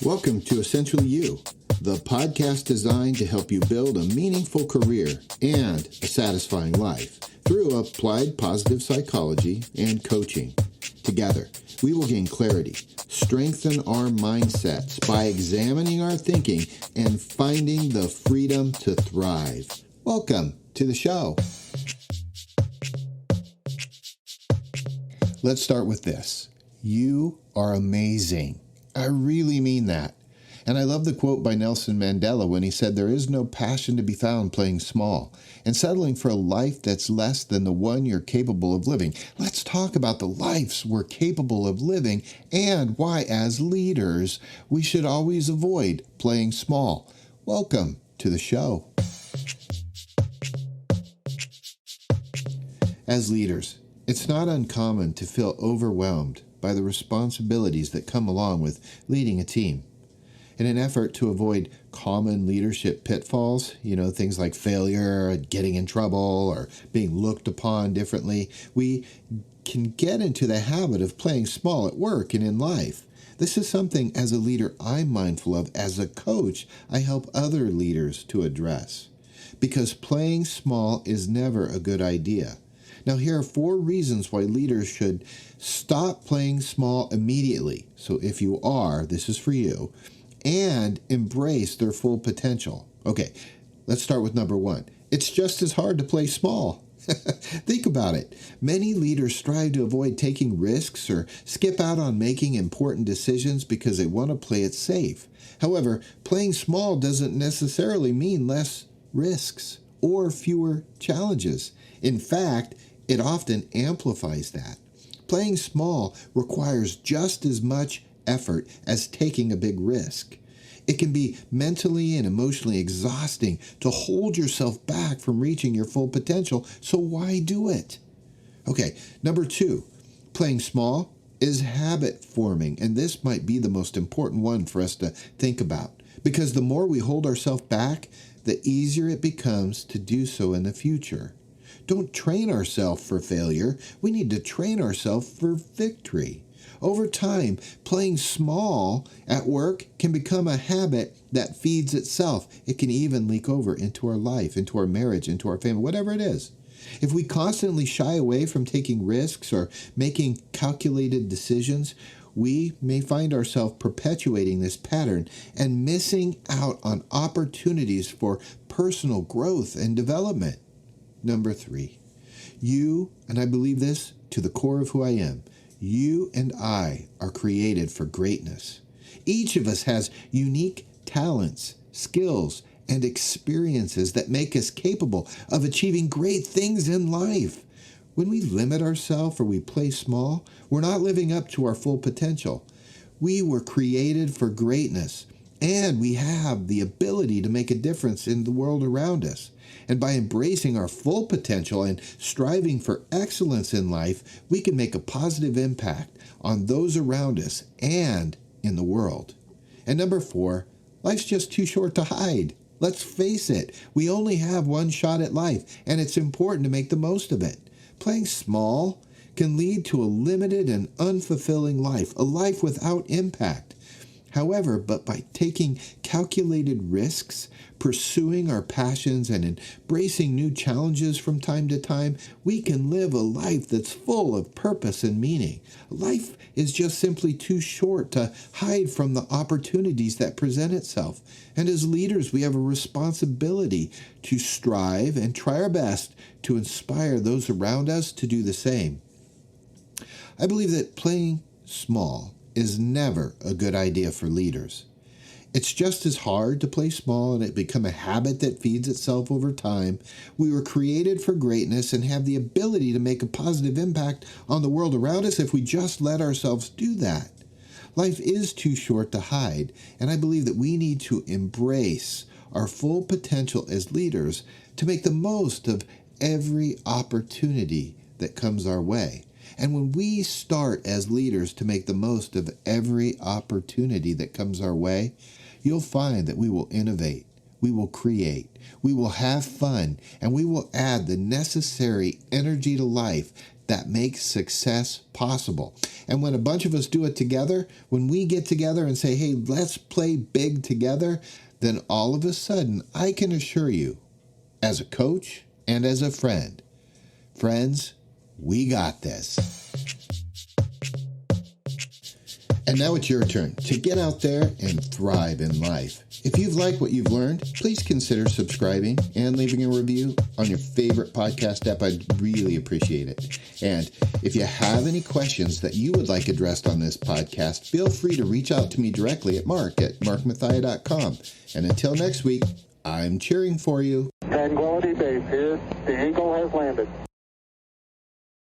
Welcome to Essentially You, the podcast designed to help you build a meaningful career and a satisfying life through applied positive psychology and coaching. Together, we will gain clarity, strengthen our mindsets by examining our thinking and finding the freedom to thrive. Welcome to the show. Let's start with this. You are amazing. I really mean that. And I love the quote by Nelson Mandela when he said, "There is no passion to be found playing small and settling for a life that's less than the one you're capable of living." Let's talk about the lives we're capable of living and why, as leaders, we should always avoid playing small. Welcome to the show. As leaders, it's not uncommon to feel overwhelmed by the responsibilities that come along with leading a team. In an effort to avoid common leadership pitfalls, things like failure, getting in trouble, or being looked upon differently, we can get into the habit of playing small at work and in life. This is something, as a leader, I'm mindful of. As a coach, I help other leaders to address. Because playing small is never a good idea. Now, here are 4 reasons why leaders should stop playing small immediately. So if you are, this is for you, and embrace their full potential. Okay, let's start with number 1. It's just as hard to play small. Think about it. Many leaders strive to avoid taking risks or skip out on making important decisions because they want to play it safe. However, playing small doesn't necessarily mean less risks or fewer challenges. In fact, it often amplifies that. Playing small requires just as much effort as taking a big risk. It can be mentally and emotionally exhausting to hold yourself back from reaching your full potential, so why do it? Okay, number 2, playing small is habit forming, and this might be the most important one for us to think about, because the more we hold ourselves back, the easier it becomes to do so in the future. Don't train ourselves for failure. We need to train ourselves for victory. Over time, playing small at work can become a habit that feeds itself. It can even leak over into our life, into our marriage, into our family, whatever it is. If we constantly shy away from taking risks or making calculated decisions, we may find ourselves perpetuating this pattern and missing out on opportunities for personal growth and development. Number 3, you, and I believe this to the core of who I am, you and I are created for greatness. Each of us has unique talents, skills, and experiences that make us capable of achieving great things in life. When we limit ourselves or we play small, we're not living up to our full potential. We were created for greatness, and we have the ability to make a difference in the world around us. And by embracing our full potential and striving for excellence in life, we can make a positive impact on those around us and in the world. And number 4, life's just too short to hide. Let's face it, we only have one shot at life, and it's important to make the most of it. Playing small can lead to a limited and unfulfilling life, a life without impact. However, but by taking calculated risks, pursuing our passions, and embracing new challenges from time to time, we can live a life that's full of purpose and meaning. Life is just simply too short to hide from the opportunities that present itself. And as leaders, we have a responsibility to strive and try our best to inspire those around us to do the same. I believe that playing small is never a good idea for leaders. It's just as hard to play small and it become a habit that feeds itself over time. We were created for greatness and have the ability to make a positive impact on the world around us if we just let ourselves do that. Life is too short to hide, and I believe that we need to embrace our full potential as leaders to make the most of every opportunity that comes our way. And when we start as leaders to make the most of every opportunity that comes our way, you'll find that we will innovate, we will create, we will have fun, and we will add the necessary energy to life that makes success possible. And when a bunch of us do it together, when we get together and say, hey, let's play big together, then all of a sudden, I can assure you, as a coach and as a friend, friends, we got this. And now it's your turn to get out there and thrive in life. If you've liked what you've learned, please consider subscribing and leaving a review on your favorite podcast app. I'd really appreciate it. And if you have any questions that you would like addressed on this podcast, feel free to reach out to me directly at mark@markmathia.com. And until next week, I'm cheering for you. Tranquility Base here. The Eagle has landed.